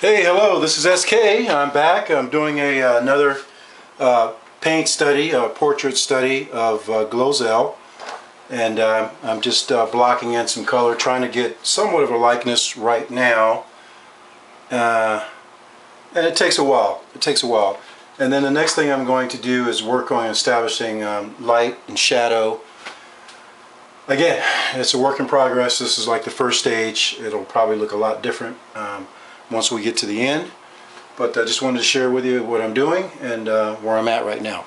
Hey, hello, this is SK. I'm back. I'm doing another paint study, a portrait study of GloZell. And I'm just blocking in some color, trying to get somewhat of a likeness right now. And it takes a while. It takes a while. And then the next thing I'm going to do is work on establishing light and shadow. Again, it's a work in progress. This is like the first stage. It'll probably look a lot different once we get to the end, but I just wanted to share with you what I'm doing and where I'm at right now.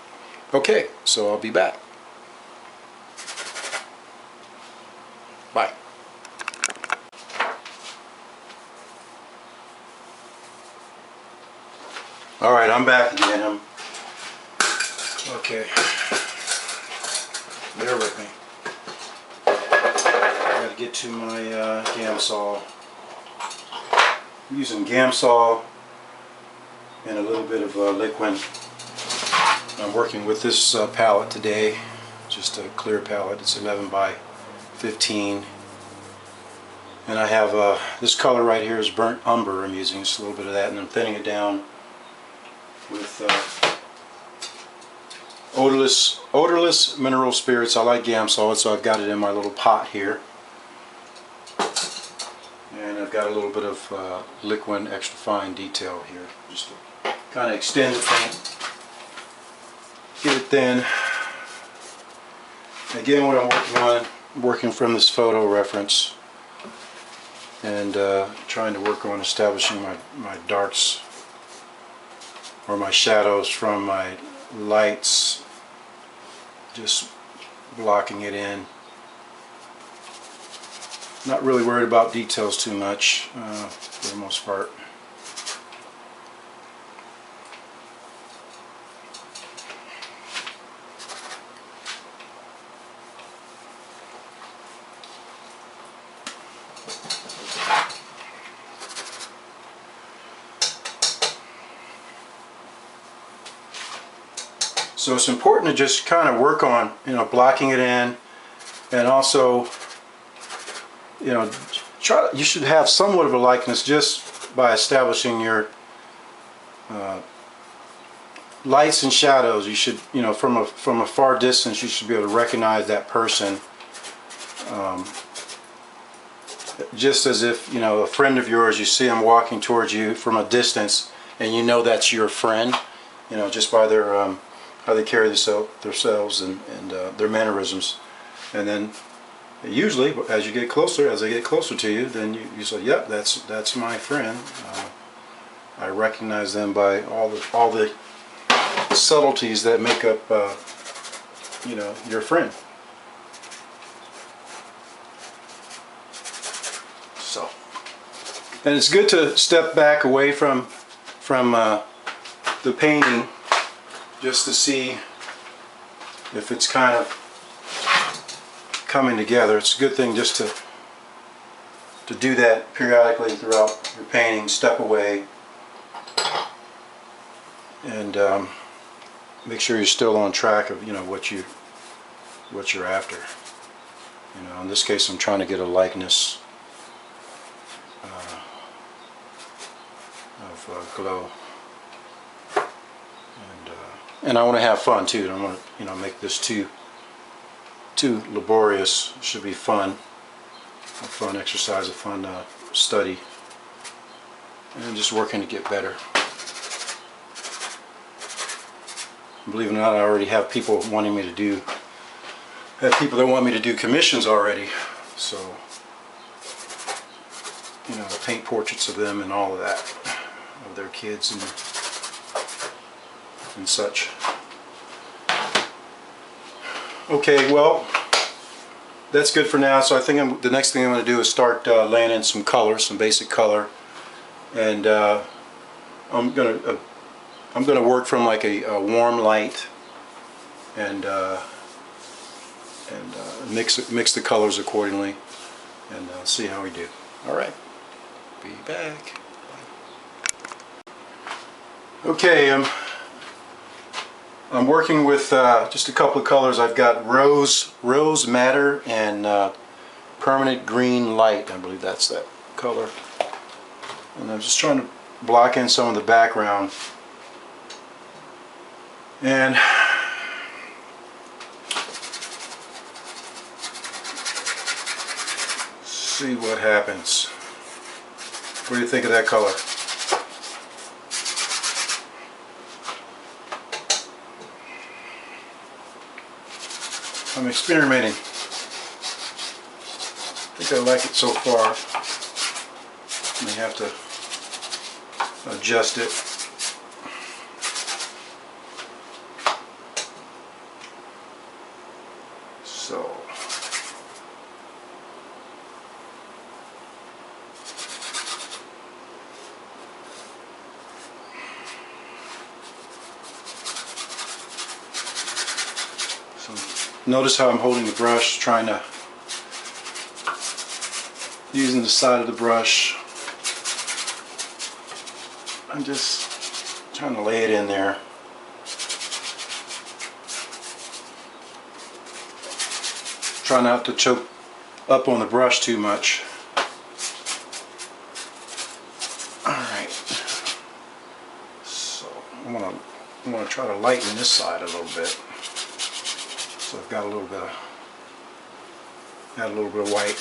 Okay, so I'll be back. Bye. Alright, I'm back again. Okay. Bear with me. I gotta get to my GloZell. I'm using GloZell and a little bit of liquid. I'm working with this palette today, just a clear palette. It's 11 by 15, and I have this color right here is burnt umber. I'm using just a little bit of that, and I'm thinning it down with odorless mineral spirits. I like GloZell, so I've got it in my little pot here. And I've got a little bit of liquid extra fine detail here, just to kind of extend the paint, get it thin. Again, what I'm working on, working from this photo reference, and trying to work on establishing my darks or my shadows from my lights, just blocking it in. Not really worried about details too much for the most part. So it's important to just kind of work on, blocking it in, and also, you should have somewhat of a likeness just by establishing your lights and shadows. You should, from a far distance, you should be able to recognize that person, just as if, a friend of yours, you see them walking towards you from a distance, and you know that's your friend, just by their how they carry themselves and their mannerisms. And then usually, as they get closer to you, then you say, "Yep, that's my friend." I recognize them by all the subtleties that make up, your friend. So, and it's good to step back away from the painting, just to see if it's kind of coming together. It's a good thing just to do that periodically throughout your painting. Step away and make sure you're still on track of what you're after. In this case, I'm trying to get a likeness of glow, and I want to have fun too. I don't want to make this too laborious. It should be fun, a fun exercise, a fun study, and just working to get better. Believe it or not, I already have people wanting me to do, people that want me to do commissions already, so paint portraits of them and all of that, of their kids and such. Okay, well, that's good for now. So I think the next thing I'm going to do is start laying in some color, some basic color, and I'm going to work from like a warm light and mix the colors accordingly, and see how we do. All right, be back. Okay, I'm working with just a couple of colors. I've got rose madder and permanent green light. I believe that's that color. And I'm just trying to block in some of the background. And see what happens. What do you think of that color? I'm experimenting. I think I like it so far. May have to adjust it. So notice how I'm holding the brush, trying to using the side of the brush. I'm just trying to lay it in there. Try not to choke up on the brush too much. Alright. So I'm gonna try to lighten this side a little bit. So I've got a little bit of white.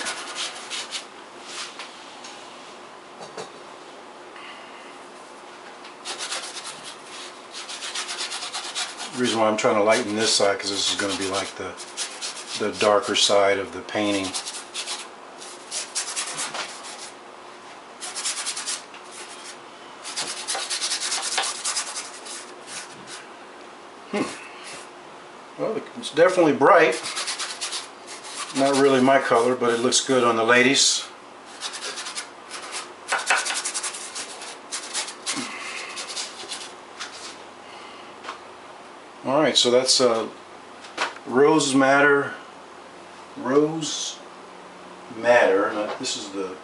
The reason why I'm trying to lighten this side, because this is going to be like the darker side of the painting. Well, it's definitely bright. Not really my color, but it looks good on the ladies. Alright, so that's Rose Madder. This is the,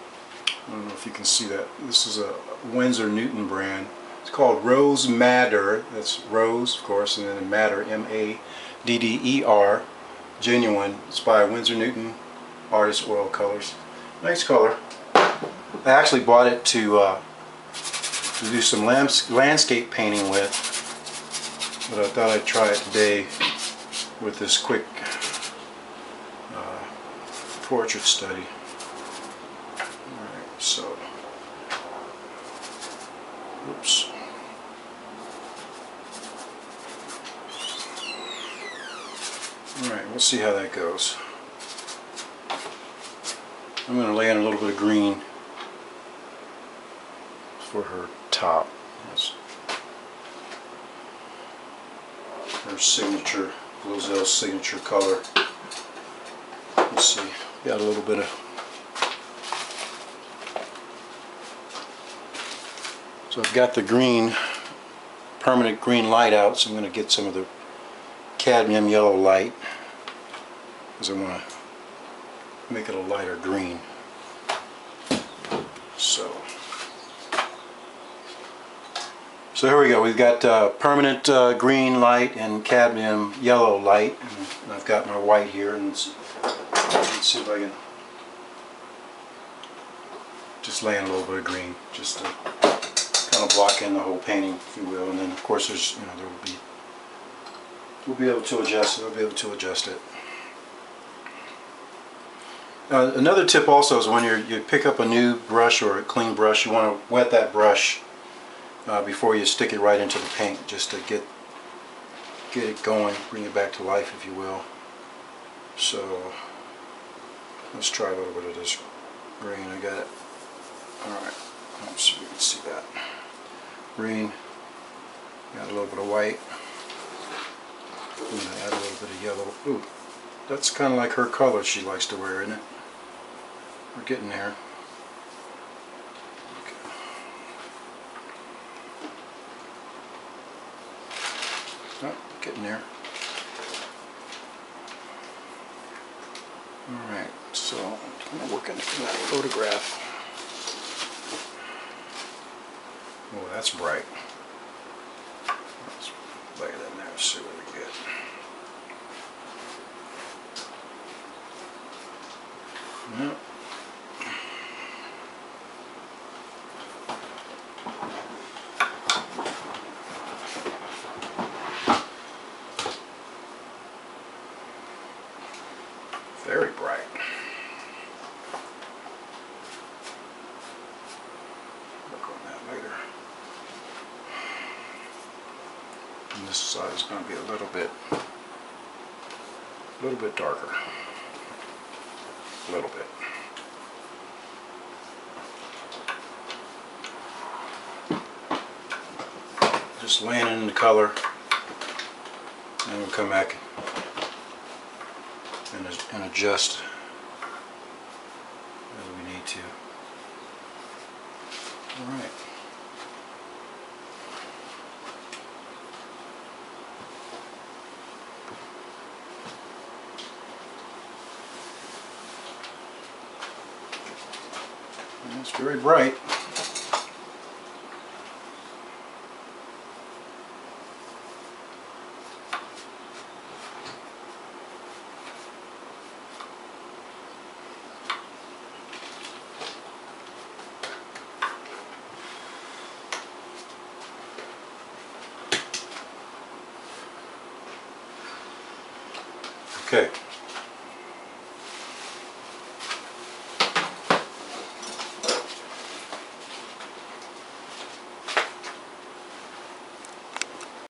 I don't know if you can see that. This is a Winsor Newton brand. It's called Rose Madder. That's Rose, of course, and then Madder, M-A-D-D-E-R. Genuine. It's by Winsor Newton Artist Oil Colors. Nice color. I actually bought it to do some landscape painting with, but I thought I'd try it today with this quick portrait study. Alright, so, oops. Alright, we'll see how that goes. I'm going to lay in a little bit of green for her top. That's her signature, GloZell signature color. Let's see, got a little bit of, so I've got the green, permanent green light out, so I'm going to get some of the cadmium yellow light, because I want to make it a lighter green. So here we go. We've got permanent green light and cadmium yellow light, and I've got my white here. And let's see if I can just lay in a little bit of green, just to kind of block in the whole painting, if you will. And then, of course, there's, you know, there will be, we'll be able to adjust it. I'll be able to adjust it. Another tip also is when you pick up a new brush or a clean brush, you want to wet that brush before you stick it right into the paint, just to get it going, bring it back to life, if you will. So let's try a little bit of this green. I got it. Alright, let's see if we can see that. Green, got a little bit of white. I'm going to add a little bit of yellow. Ooh, that's kind of like her color she likes to wear, isn't it? We're getting there. Oh, getting there. Alright, so I'm going to work on that photograph. Oh, that's bright. Let's lay it in there and see what we get. Yep. And this side is going to be a little bit darker. A little bit. Just laying in the color, and we'll come back and adjust as we need to. All right. And it's very bright. Okay.